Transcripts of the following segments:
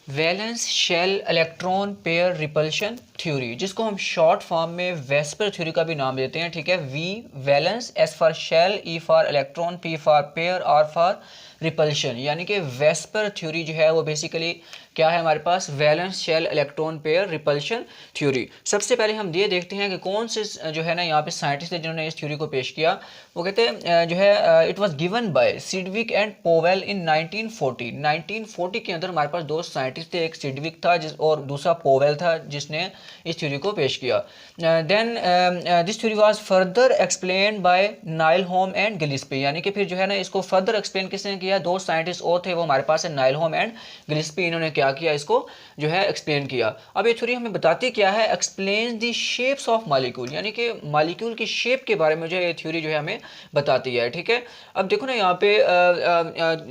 Valence shell electron pair repulsion theory, जिसको हम short form में वेस्पर थ्योरी का भी नाम देते हैं। ठीक है, V valence, S for shell, E for electron, P for pair, R for repulsion. यानी कि वेस्पर थ्योरी जो है वो बेसिकली क्या है हमारे पास, valence shell electron pair repulsion theory. सबसे पहले हम ये देखते हैं कि कौन से जो है ना यहाँ पे साइंटिस्ट है जिन्होंने इस थ्योरी को पेश किया। वो कहते हैं जो है it was given by Sidgwick and Powell in 1940। 1940 के अंदर हमारे पास दो साइंटिस्ट थे, एक सिडविक था और दूसरा पोवेल था जिसने इस थ्योरी को पेश किया। Then this theory was further explain by Nyholm and Gillespie. यानी कि फिर जो है ना इसको फर्दर एक्सप्लेन किसने किया, दो साइंटिस्ट और थे, वो हमारे पास है नाइलहोम एंड गिलिस्पी। इन्होंने क्या किया, इसको जो है एक्सप्लेन किया। अब ये थ्योरी हमें बताती क्या है, explain the shapes of molecule, यानी कि मॉलिक्यूल की शेप के बारे में जो है ये थ्योरी जो है हमें बताती है। ठीक है, अब देखो ना यहाँ पे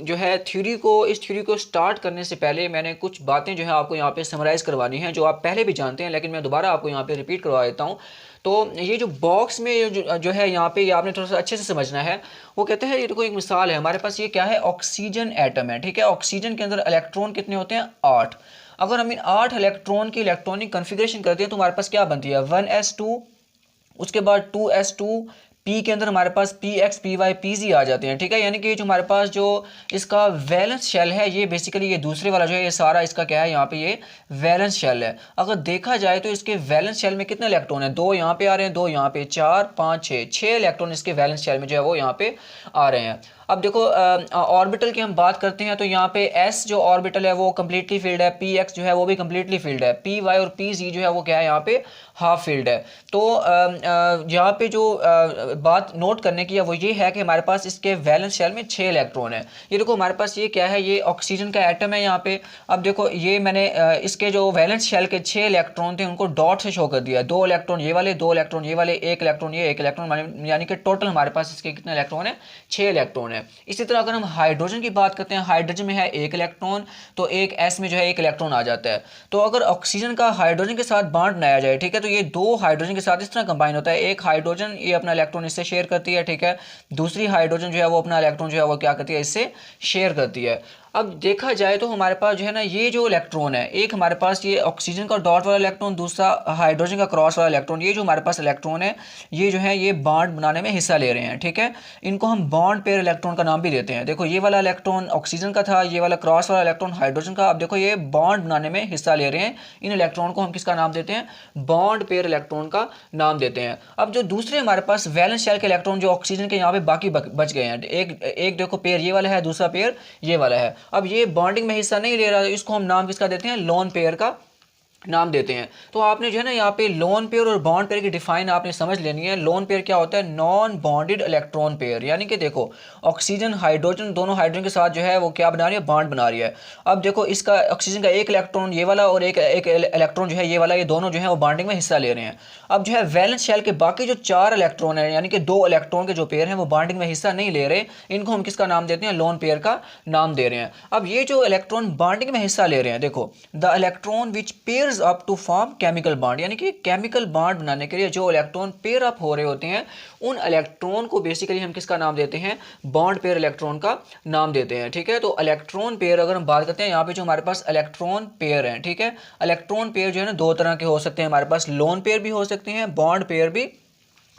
जो है थ्योरी को, इस थ्योरी को स्टार्ट करने से पहले मैंने कुछ बातें जो है आपको यहाँ पे समराइज़ करवानी है जो आप पहले भी जानते हैं, लेकिन मैं दोबारा आपको यहाँ पे रिपीट करवा देता हूँ। तो ये जो बॉक्स में ये जो है यहाँ पे ये आपने थोड़ा सा अच्छे से समझना है। वो कहते हैं, ये देखो एक मिसाल है हमारे पास, ये क्या है, ऑक्सीजन एटम है। ठीक है, ऑक्सीजन के अंदर इलेक्ट्रॉन कितने होते हैं, 8। अगर हम इन 8 इलेक्ट्रॉन की इलेक्ट्रॉनिक कन्फिग्रेशन करते हैं तो हमारे पास क्या बनती है, 1s2, उसके बाद 2s2, पी के अंदर हमारे पास P X P Y P Z आ जाते हैं। ठीक है, यानी कि जो हमारे पास जो इसका वैलेंस शेल है, ये बेसिकली ये दूसरे वाला जो है ये सारा इसका क्या है, यहाँ पे ये वैलेंस शेल है। अगर देखा जाए तो इसके वैलेंस शेल में कितने इलेक्ट्रॉन है, 2 यहाँ पे आ रहे हैं, 2 यहाँ पे, 4 5 6 इलेक्ट्रॉन इसके वैलेंस शेल में जो है वो यहाँ पे आ रहे हैं। अब देखो ऑर्बिटल की हम बात करते हैं तो यहाँ पे एस जो ऑर्बिटल है वो कम्प्लीटली फील्ड है, पी एक्स जो है वो भी कम्प्लीटली फील्ड है, पी वाई और पी जी जो है वो क्या है, यहाँ पे हाफ फील्ड है। तो यहाँ पे जो बात नोट करने की है वो ये है कि हमारे पास इसके वैलेंस शेल में 6 इलेक्ट्रॉन है। ये देखो हमारे पास ये क्या है, ये ऑक्सीजन का एटम है यहाँ पे। अब देखो ये मैंने इसके जो वैलेंस शेल के 6 इलेक्ट्रॉन थे उनको डॉट से शो कर दिया, 2 इलेक्ट्रॉन ये वाले, 2 इलेक्ट्रॉन ये वाले, 1 इलेक्ट्रॉन ये, 1 इलेक्ट्रॉन, यानी कि टोटल हमारे पास इसके कितने इलेक्ट्रॉन है, 6 इलेक्ट्रॉन है। इसी तरह अगर हम हाइड्रोजन की बात करते हैं, हाइड्रोजन में है 1 इलेक्ट्रॉन, तो एक एस में जो है 1 इलेक्ट्रॉन आ जाता है। तो अगर ऑक्सीजन का हाइड्रोजन के साथ बॉन्ड बनाया जाए, ठीक है, तो ये 2 हाइड्रोजन के साथ इस तरह कंबाइन होता है, एक हाइड्रोजन ये अपना इलेक्ट्रॉन इससे शेयर करती है, ठीक है, दूसरी हाइड्रोजन जो है वो अपना इलेक्ट्रॉन जो है वो क्या करती है, इससे शेयर करती है। अब देखा जाए तो हमारे पास जो है ना ये जो इलेक्ट्रॉन है, एक हमारे पास ये ऑक्सीजन का डॉट वाला इलेक्ट्रॉन, दूसरा हाइड्रोजन का क्रॉस वाला इलेक्ट्रॉन, ये जो हमारे पास इलेक्ट्रॉन है ये जो है ये बॉन्ड बनाने में हिस्सा ले रहे हैं। ठीक है, इनको हम बॉन्ड पेयर इलेक्ट्रॉन का नाम भी देते हैं। देखो ये वाला इलेक्ट्रॉन ऑक्सीजन का था, ये वाला क्रॉस वाला इलेक्ट्रॉन हाइड्रोजन का। अब देखो ये बॉन्ड बनाने में हिस्सा ले रहे हैं, इन इलेक्ट्रॉन को हम किसका नाम देते हैं, बॉन्ड पेयर इलेक्ट्रॉन का नाम देते हैं। अब जो दूसरे हमारे पास वैलेंस शेल के इलेक्ट्रॉन जो ऑक्सीजन के यहाँ पे बाकी बच गए हैं, एक देखो पेयर ये वाला है, दूसरा पेयर ये वाला है। अब ये बॉन्डिंग में हिस्सा नहीं ले रहा, इसको हम नाम किसका देते हैं, लोन पेयर का नाम देते हैं। तो आपने जो है ना यहाँ पे लोन पेयर और बॉन्ड पेयर की डिफाइन आपने समझ लेनी है। लोन पेयर क्या होता है, नॉन बॉन्डेड इलेक्ट्रॉन पेयर, यानी कि देखो ऑक्सीजन हाइड्रोजन दोनों हाइड्रोजन के साथ जो है वो क्या बना रही है, बॉन्ड बना रही है। अब देखो इसका ऑक्सीजन का एक इलेक्ट्रॉन ये वाला और एक इलेक्ट्रॉन जो है ये वाला, ये दोनों जो है वो बॉन्डिंग में हिस्सा ले रहे हैं। अब जो है वैलेंस शेल के बाकी जो 4 इलेक्ट्रॉन है, यानी कि 2 इलेक्ट्रॉन के जो पेयर हैं वो बॉन्डिंग में हिस्सा नहीं ले रहे, इनको हम किसका नाम देते हैं, लोन पेयर का नाम दे रहे हैं। अब ये जो इलेक्ट्रॉन बॉन्डिंग में हिस्सा ले रहे हैं, देखो the electron which pairs up to form chemical bond, यानी कि केमिकल बॉन्ड बनाने के लिए जो इलेक्ट्रॉन पेयर अप हो रहे होते हैं उन इलेक्ट्रॉन को बेसिकली हम किसका नाम देते हैं, बॉन्ड पेयर इलेक्ट्रॉन का नाम देते हैं। ठीक है, तो इलेक्ट्रॉन पेयर अगर हम बात करते हैं, यहाँ पे जो हमारे पास इलेक्ट्रॉन पेयर हैं, ठीक है, इलेक्ट्रॉन पेयर जो है ना 2 तरह के हो सकते हैं हमारे पास, लोन पेयर भी हो सकते हैं, बॉन्ड पेयर भी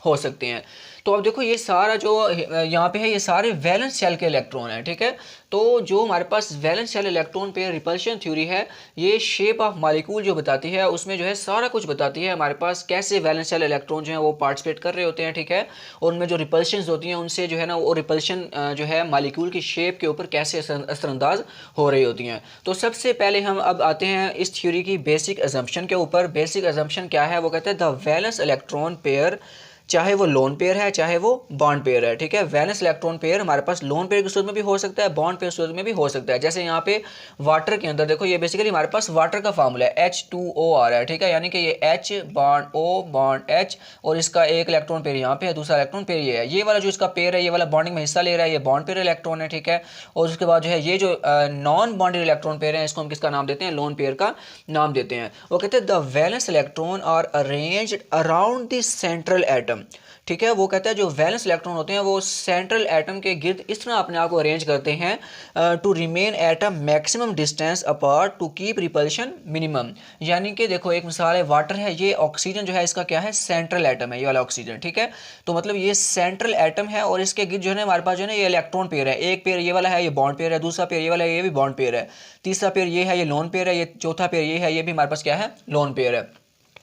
हो सकते हैं। तो अब देखो ये सारा जो यहाँ पे है ये सारे वैलेंस शेल के इलेक्ट्रॉन है। ठीक है, तो जो हमारे पास valence shell electron pair repulsion theory है, ये शेप ऑफ मॉलिक्यूल जो बताती है उसमें जो है सारा कुछ बताती है, हमारे पास कैसे वैलेंस शेल इलेक्ट्रॉन जो है वो पार्टिसिपेट कर रहे होते हैं। ठीक है, और उनमें जो रिपल्शन होती हैं उनसे जो है ना वो रिपल्शन जो है मॉलिक्यूल की शेप के ऊपर कैसे असरअंदाज हो रही होती हैं। तो सबसे पहले हम अब आते हैं इस थ्योरी की बेसिक अजम्पशन के ऊपर। बेसिक अजम्पशन क्या है, वो कहते हैं द वैलेंस इलेक्ट्रॉन पेयर, चाहे वो लोन पेयर है चाहे वो बॉन्ड पेयर है। ठीक है, वैलेंस इलेक्ट्रॉन पेयर हमारे पास लोन पेयर की सूरत में भी हो सकता है, बॉन्ड पेयर की सूरत में भी हो सकता है। जैसे यहाँ पे वाटर के अंदर देखो, ये बेसिकली हमारे पास वाटर का फार्मूला है, H2O आ रहा है। ठीक है, यानी कि ये H bond O bond H, और इसका एक इलेक्ट्रॉन पेयर यहाँ पे है, दूसरा इलेक्ट्रॉन पेयर ये है। ये वाला जो इसका पेयर है ये वाला बॉन्डिंग में हिस्सा ले रहा है, ये बॉन्ड पेयर इलेक्ट्रॉन है। ठीक है, और उसके बाद जो है ये जो नॉन बॉन्डेड इलेक्ट्रॉन पेयर है इसको हम किसका नाम देते हैं, लोन पेयर का नाम देते हैं। वो कहते हैं the valence electron are arranged around the central atom. ठीक है। वो कहता है जो वैलेंस इलेक्ट्रॉन होते हैं वो सेंट्रल एटम के गिर्द इस तरह अपने आप को अरेंज करते हैं to remain at a maximum distance apart to keep repulsion minimum. यानी कि देखो एक मिसाल है वाटर है, ये ऑक्सीजन जो है इसका क्या है, सेंट्रल एटम है ये वाला ऑक्सीजन, ठीक है। तो मतलब ये सेंट्रल एटम है और इसके गिर्द जो है हमारे पास जो है ना ये इलेक्ट्रॉन पेयर है, एक पेयर ये वाला है, ये बॉन्ड पेयर है, दूसरा पेयर ये वाला है, ये भी बॉन्ड पेयर है, तीसरा पेयर ये है, ये लोन पेयर है, ये चौथा पेयर ये है, ये भी हमारे पास क्या है, लोन पेयर है।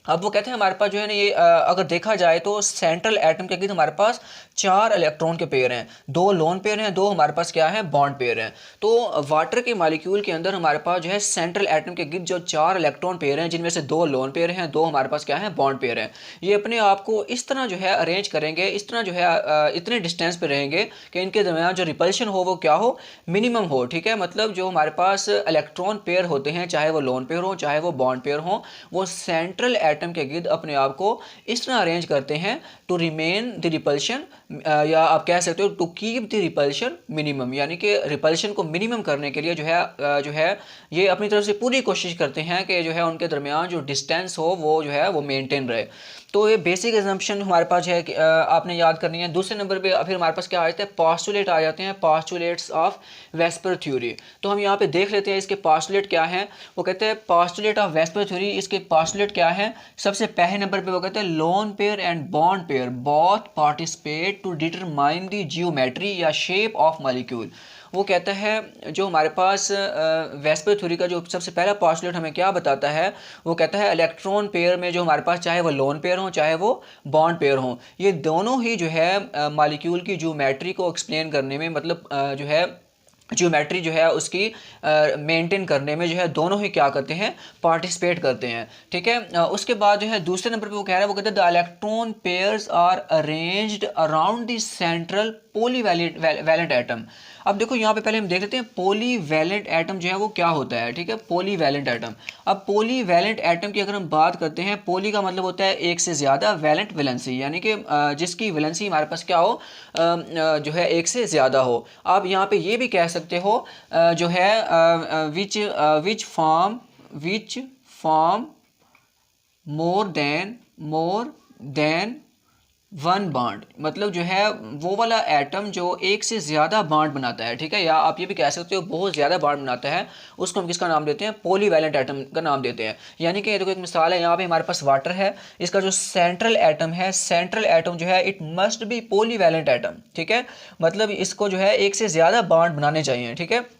अब वो कहते हैं हमारे पास जो है ना ये अगर देखा जाए तो सेंट्रल एटम के गिर्द हमारे पास 4 इलेक्ट्रॉन के पेयर हैं, 2 लोन पेयर हैं, 2 हमारे पास क्या है, बॉन्ड पेयर हैं। तो वाटर के मॉलिक्यूल के अंदर हमारे पास जो है सेंट्रल एटम के गिर्द जो 4 इलेक्ट्रॉन पेयर हैं जिनमें से 2 लोन पेयर हैं, 2 हमारे पास क्या है, बॉन्ड पेयर हैं। ये अपने आप को इस तरह जो है अरेंज करेंगे, इस तरह जो है इतने डिस्टेंस पे रहेंगे कि इनके दरमियान जो रिपल्शन हो वो क्या हो, मिनिमम हो, ठीक है। मतलब जो हमारे पास इलेक्ट्रॉन पेयर होते हैं चाहे वो लोन पेयर हो चाहे वो बॉन्ड पेयर हो, वो सेंट्रल एटम के गिर्द अपने आप को इस तरह अरेंज करते हैं टू रिमेन द रिपल्शन, या आप कह सकते हो to keep the repulsion minimum, यानी कि रिपल्शन को मिनिमम करने के लिए जो है ये अपनी तरफ से पूरी कोशिश करते हैं कि जो है उनके दरमियान जो डिस्टेंस हो वो जो है वो मेंटेन रहे। तो ये बेसिक एजम्पशन हमारे पास है कि आपने याद करनी है। दूसरे नंबर पे फिर हमारे पास क्या आ जाता है, पास्टुलेट आ जाते हैं, पास्टुलेट्स ऑफ वेस्पर थ्योरी। तो हम यहाँ पे देख लेते हैं इसके पास्टुलेट क्या हैं। वो कहते हैं पास्टुलेट ऑफ वेस्पर थ्योरी, इसके पास्टुलेट क्या है। सबसे पहले नंबर पे वो कहते हैं lone pair and bond pair both participate to determine the geometry या शेप ऑफ मॉलिक्यूल। वो कहता है जो हमारे पास वेस्पर थ्योरी का जो सबसे पहला पास्टुलेट हमें क्या बताता है, वो कहता है इलेक्ट्रॉन पेयर में जो हमारे पास चाहे वो लोन पेयर हो चाहे वो बॉन्ड पेयर हो, ये दोनों ही जो है मॉलिक्यूल की ज्योमेट्री को एक्सप्लेन करने में, मतलब जो है ज्योमेट्री जो है उसकी मेंटेन करने में जो है दोनों ही क्या करते हैं, पार्टिसिपेट करते हैं, ठीक है। उसके बाद जो है दूसरे नंबर पे वो कह रहा है, वो कहते हैं the electron pairs are arranged around the central polyvalent atom. अब देखो यहाँ पे पहले हम देख लेते हैं पॉलीवैलेंट एटम जो है वो क्या होता है, ठीक है, पॉलीवैलेंट एटम। अब पॉलीवैलेंट एटम की अगर हम बात करते हैं, पॉली का मतलब होता है एक से ज़्यादा, वैलेंट वैलेंसी, यानी कि जिसकी वैलेंसी हमारे पास क्या हो, जो है एक से ज़्यादा हो। आप यहाँ पे ये भी कह सकते हो जो है which form more than one bond, मतलब जो है वो वाला एटम जो एक से ज़्यादा बॉन्ड बनाता है, ठीक है, या आप ये भी कह सकते हो बहुत ज़्यादा बॉन्ड बनाता है, उसको हम किसका नाम देते हैं, पॉलीवैलेंट एटम का नाम देते हैं। यानी कि देखो एक मिसाल है, यहाँ पे हमारे पास वाटर है, इसका जो सेंट्रल एटम है, सेंट्रल एटम जो है it must be polyvalent atom, ठीक है, मतलब इसको जो है एक से ज़्यादा बॉन्ड बनाने चाहिए, ठीक है।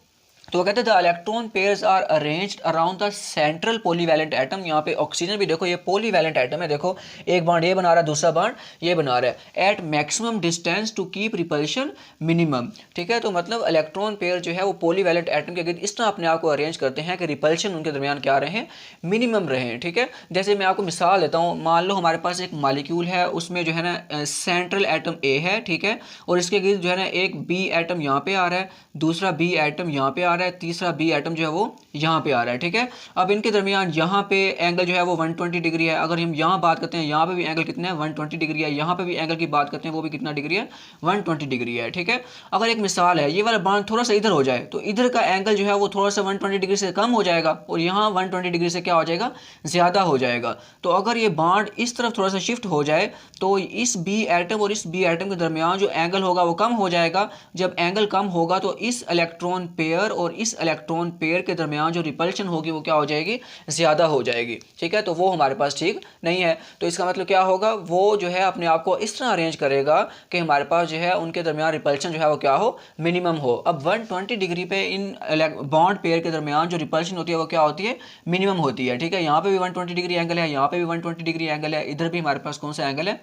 तो वो कहते हैं the electron pairs are arranged around the central polyvalent atom. यहाँ पे ऑक्सीजन भी देखो ये पॉलीवैलेंट एटम है, देखो एक बॉन्ड ये बना रहा है, दूसरा बॉन्ड ये बना रहा है, at maximum distance to keep repulsion minimum, ठीक है। तो मतलब इलेक्ट्रॉन पेयर जो है वो पॉलीवैलेंट एटम के गिर्द इस तरह अपने आप को अरेंज करते हैं कि रिपल्शन उनके दरमियान क्या रहे, मिनिमम रहे, ठीक है। जैसे मैं आपको मिसाल देता हूँ, मान लो हमारे पास एक मॉलिक्यूल है, उसमें जो है ना सेंट्रल एटम ए है, ठीक है, और इसके गिर्द जो है ना एक बी एटम यहाँ पे आ रहा है, दूसरा बी एटम यहाँ पे आ रहा है, तीसरा बी एटम जो है वो यहाँ पे आ रहा है, ठीक है। अब इनके दरमियान यहाँ पे एंगल जो है वो 120 डिग्री है। अगर हम यहाँ बात करते हैं, यहाँ पे भी एंगल कितना है, 120 डिग्री है। यहाँ पे भी एंगल की बात करते हैं, वो भी कितना डिग्री है, 120 डिग्री है, ठीक है। अगर एक मिसाल है, ये वाला बांध थोड़ा सा इधर हो जाए तो इधर का एंगल जो है वो थोड़ा सा 120 डिग्री से कम हो जाएगा और यहाँ 120 डिग्री से क्या हो जाएगा, ज़्यादा हो जाएगा। तो अगर ये बांड इस तरफ थोड़ा सा शिफ्ट हो जाए तो इस बी एटम और इस बी एटम के दरमियान जो एंगल होगा वो कम हो जाएगा। जब एंगल कम होगा तो इस इलेक्ट्रॉन पेयर और इस इलेक्ट्रॉन पेयर के दरमियान जो रिपल्शन होगी वो क्या हो जाएगी, ज़्यादा हो जाएगी, ठीक है। तो वो हमारे पास ठीक नहीं है। तो इसका मतलब क्या होगा, वो जो है अपने आप को इस तरह अरेंज करेगा कि हमारे पास जो है उनके दरमियान रिपल्शन जो है वो क्या हो, मिनिमम हो। अब 120 डिग्री पे इन बॉन्ड पेयर के दरमियान जो रिपल्शन होती है वो क्या होती है, मिनिमम होती है, ठीक है। यहाँ पे भी 120 डिग्री एंगल है, यहाँ पे भी 120 डिग्री एंगल है, इधर भी हमारे पास कौन सा एंगल है,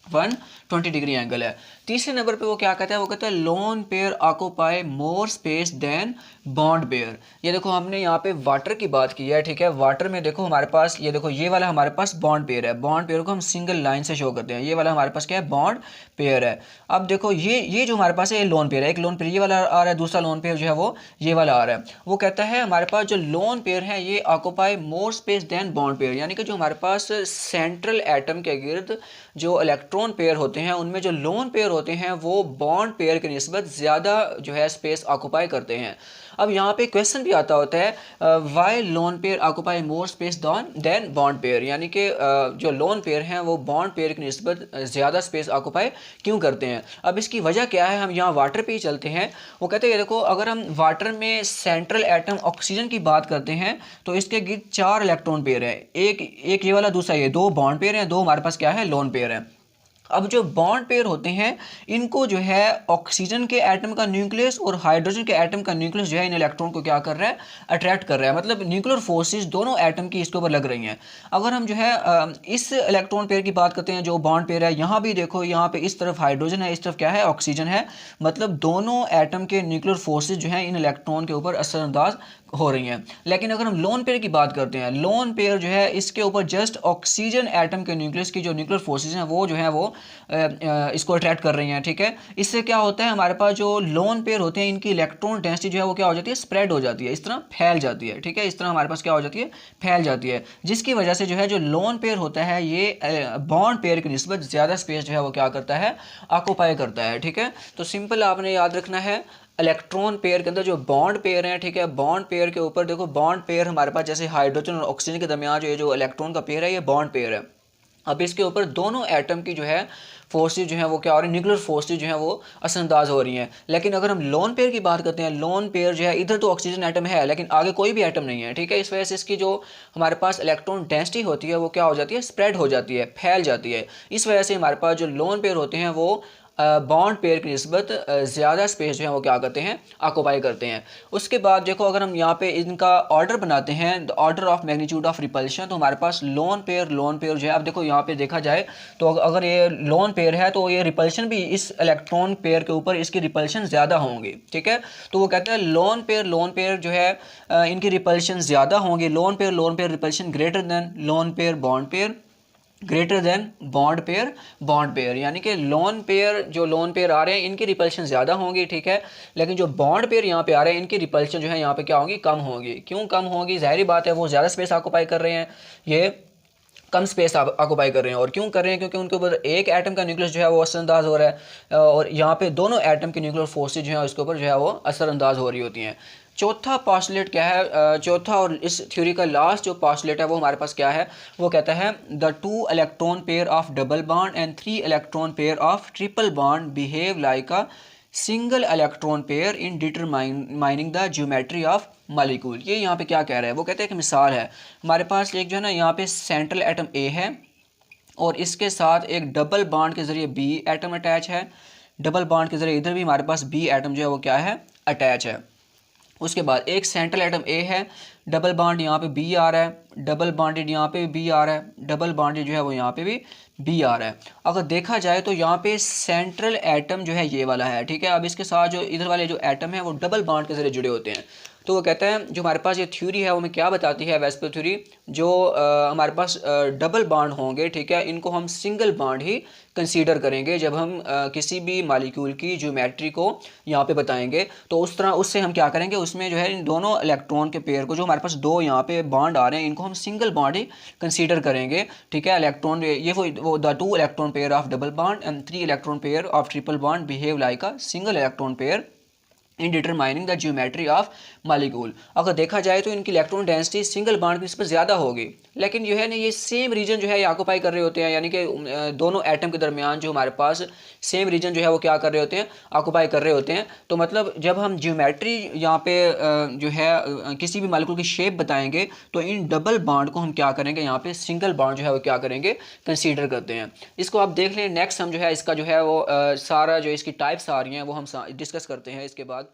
120 डिग्री एंगल है। तीसरे नंबर पे वो क्या कहता है, वो कहता है lone pair occupy more space than bond pair. ये देखो हमने यहाँ पे वाटर की बात की है, ठीक है। वाटर में देखो हमारे पास ये देखो ये वाला हमारे पास बॉन्ड पेयर है, बॉन्ड पेयर को हम सिंगल लाइन से शो करते हैं, ये वाला हमारे पास क्या है, बॉन्ड पेयर है। अब देखो ये जो हमारे पास है ये लोन पेयर है, एक लोन पेयर ये वाला आ रहा है, दूसरा लोन पेयर जो है वो ये वाला आ रहा है। वो कहता है हमारे पास जो लोन पेयर है ये occupy more space than bond pair, यानी कि जो हमारे पास सेंट्रल एटम के गिर्द जो इलेक्ट्रॉन पेयर होते हैं उनमें जो लोन पेयर होते हैं वो बॉन्ड पेयर की निस्बत ज़्यादा जो है स्पेस ऑक्यूपाई करते हैं। अब यहाँ पे क्वेश्चन भी आता होता है why lone pair occupy more space than bond pair, यानी कि जो लोन पेयर हैं वो बॉन्ड पेयर की निस्बत ज़्यादा स्पेस ऑक्यूपाई क्यों करते हैं। अब इसकी वजह क्या है, हम यहाँ वाटर पे ही चलते हैं। वो कहते हैं देखो, अगर हम वाटर में सेंट्रल एटम ऑक्सीजन की बात करते हैं तो इसके गिर्द 4 इलेक्ट्रॉन पेयर है, एक ये वाला, दूसरा ये, 2 बॉन्ड पेयर हैं, 2 हमारे पास क्या है, लोन पेयर है। अब जो बॉन्ड पेयर होते हैं इनको जो है ऑक्सीजन के एटम का न्यूक्लियस और हाइड्रोजन के एटम का न्यूक्लियस जो है इन इलेक्ट्रॉन को क्या कर रहा है, अट्रैक्ट कर रहा है, मतलब न्यूक्लियर फोर्सेस दोनों एटम की इसके ऊपर लग रही हैं। अगर हम जो है इस इलेक्ट्रॉन पेयर की बात करते हैं जो बॉन्ड पेयर है, यहाँ भी देखो, यहाँ पे इस तरफ हाइड्रोजन है, इस तरफ क्या है, ऑक्सीजन है, मतलब दोनों एटम के न्यूक्लियर फोर्सेज जो है इन इलेक्ट्रॉन के ऊपर असरअंदाज हो रही हैं। लेकिन अगर हम लोन पेयर की बात करते हैं, लोन पेयर जो है इसके ऊपर जस्ट ऑक्सीजन एटम के न्यूक्लियस की जो न्यूक्लियर फोर्सेज हैं वो जो है वो इसको अट्रैक्ट कर रही हैं, ठीक है। इससे क्या होता है, हमारे पास जो लोन पेयर होते हैं इनकी इलेक्ट्रॉन डेंसिटी जो है वो क्या हो जाती है, स्प्रेड हो जाती है, इस तरह फैल जाती है, ठीक है, इस तरह हमारे पास क्या हो जाती है, फैल जाती है, जिसकी वजह से जो है जो लोन पेयर होता है ये बॉन्ड पेयर की निस्बत ज़्यादा स्पेस जो है वो क्या करता है, ऑक्यूपाई करता है, ठीक है। तो सिंपल आपने याद रखना है, इलेक्ट्रॉन पेयर के अंदर जो बॉन्ड पेयर हैं, ठीक है, बॉन्ड पेयर के ऊपर देखो, बॉन्ड पेयर हमारे पास जैसे हाइड्रोजन और ऑक्सीजन के दरमियान जो इलेक्ट्रॉन का पेयर है ये बॉन्ड पेयर है। अब इसके ऊपर दोनों एटम की जो है फोर्सेज जो है वो क्या हो रही है, न्यूक्लियर फोर्सेज जो है वो असरअंदाज हो रही हैं। लेकिन अगर हम लोन पेयर की बात करते हैं, लोन पेयर जो है इधर तो ऑक्सीजन एटम है लेकिन आगे कोई भी एटम नहीं है, ठीक है, इस वजह से इसकी जो हमारे पास इलेक्ट्रॉन डेंसिटी होती है वो क्या हो जाती है, स्प्रेड हो जाती है, फैल जाती है। इस वजह से हमारे पास जो लोन पेयर होते हैं वो बॉन्ड पेयर की निस्बत ज़्यादा स्पेस जो है वो क्या करते हैं, ऑक्यूपाई करते हैं। उसके बाद देखो, अगर हम यहाँ पे इनका ऑर्डर बनाते हैं, the order of magnitude of repulsion, तो हमारे पास लोन पेयर जो है, अब देखो यहाँ पे देखा जाए तो अगर ये लोन पेयर है तो ये रिपल्शन भी इस इलेक्ट्रॉन पेयर के ऊपर इसकी रिपल्शन ज़्यादा होंगी, ठीक है। तो वो कहते हैं लोन पेयर जो है इनकी रिपल्शन ज़्यादा होंगी, lone pair repulsion greater than lone pair bond pair greater than bond pair, यानी कि लोन पेयर आ रहे हैं इनकी रिपल्शन ज़्यादा होंगी, ठीक है, लेकिन जो बॉन्ड पेयर यहाँ पे आ रहे हैं इनकी रिपल्शन जो है यहाँ पे क्या होंगी, कम होंगी। क्यों कम होगी, जाहिर बात है वो ज़्यादा स्पेस ऑक्यूपाई कर रहे हैं, ये कम स्पेस ऑक्यूपाई कर रहे हैं। और क्यों कर रहे हैं, क्योंकि उनके ऊपर एक एटम का न्यूक्लियस जो है वो असरअंदाज हो रहा है और यहाँ पे दोनों एटम के न्यूक्लियर फोर्सेज जो है उसके ऊपर जो है वो असरअंदाज हो रही होती हैं। चौथा पॉस्टुलेट क्या है, चौथा और इस थ्योरी का लास्ट जो पॉस्टुलेट है वो हमारे पास क्या है, वो कहता है the 2 electron pair of double bond and 3 electron pair of triple bond behave like a single electron pair in determining the geometry of molecule. ये यहाँ पे क्या कह रहा है, वो कहते हैं कि मिसाल है, हमारे पास एक जो है ना यहाँ पे सेंट्रल एटम ए है और इसके साथ एक डबल बॉन्ड के ज़रिए बी एटम अटैच है, डबल बॉन्ड के ज़रिए इधर भी हमारे पास बी एटम जो है वो क्या है, अटैच है। उसके बाद एक सेंट्रल एटम ए है, डबल बॉन्ड यहाँ पे बी आ रहा है, डबल बॉन्डेड यहाँ पे बी आ रहा है, डबल बॉन्डेड जो है वो यहाँ पे भी बी आ रहा है। अगर देखा जाए तो यहाँ पे सेंट्रल एटम जो है ये वाला है, ठीक है। अब इसके साथ जो इधर वाले जो एटम है वो डबल बॉन्ड के ज़रिए जुड़े होते हैं। तो वो कहते हैं जो हमारे पास ये थ्योरी है वो हमें क्या बताती है, वेस्पर थ्योरी, जो हमारे पास डबल बॉन्ड होंगे, ठीक है, इनको हम सिंगल बॉन्ड ही कंसीडर करेंगे जब हम किसी भी मॉलिक्यूल की ज्योमेट्री को यहाँ पे बताएंगे। तो उस तरह उससे हम क्या करेंगे, उसमें जो है इन दोनों इलेक्ट्रॉन के पेयर को, जो हमारे पास 2 यहाँ पे बॉन्ड आ रहे हैं, इनको हम सिंगल बॉन्ड ही कंसीडर करेंगे, ठीक है। इलेक्ट्रॉन ये वो the 2 electron pair of double bond and 3 electron pair of triple bond behave like a single electron pair in determining the geometry of molecule. अगर देखा जाए तो इनकी इलेक्ट्रॉन डेंसिटी सिंगल बॉन्ड की निस्बत ज़्यादा होगी, लेकिन जो है ना ये सेम रीजन जो है ये ऑक्यूपाई कर रहे होते हैं, यानी कि दोनों एटम के दरमियान जो हमारे पास सेम रीजन जो है वो क्या कर रहे होते हैं, ऑक्यूपाई कर रहे होते हैं। तो मतलब जब हम ज्योमेट्री यहाँ पे जो है किसी भी मॉलिक्यूल की शेप बताएंगे तो इन डबल बॉन्ड को हम क्या करेंगे, यहाँ पे सिंगल बॉन्ड जो है वो क्या करेंगे, कंसीडर करते हैं। इसको आप देख लें, नेक्स्ट हम जो है इसका जो है वो सारा जो इसकी टाइप्स आ रही हैं वो हम डिस्कस करते हैं इसके बाद।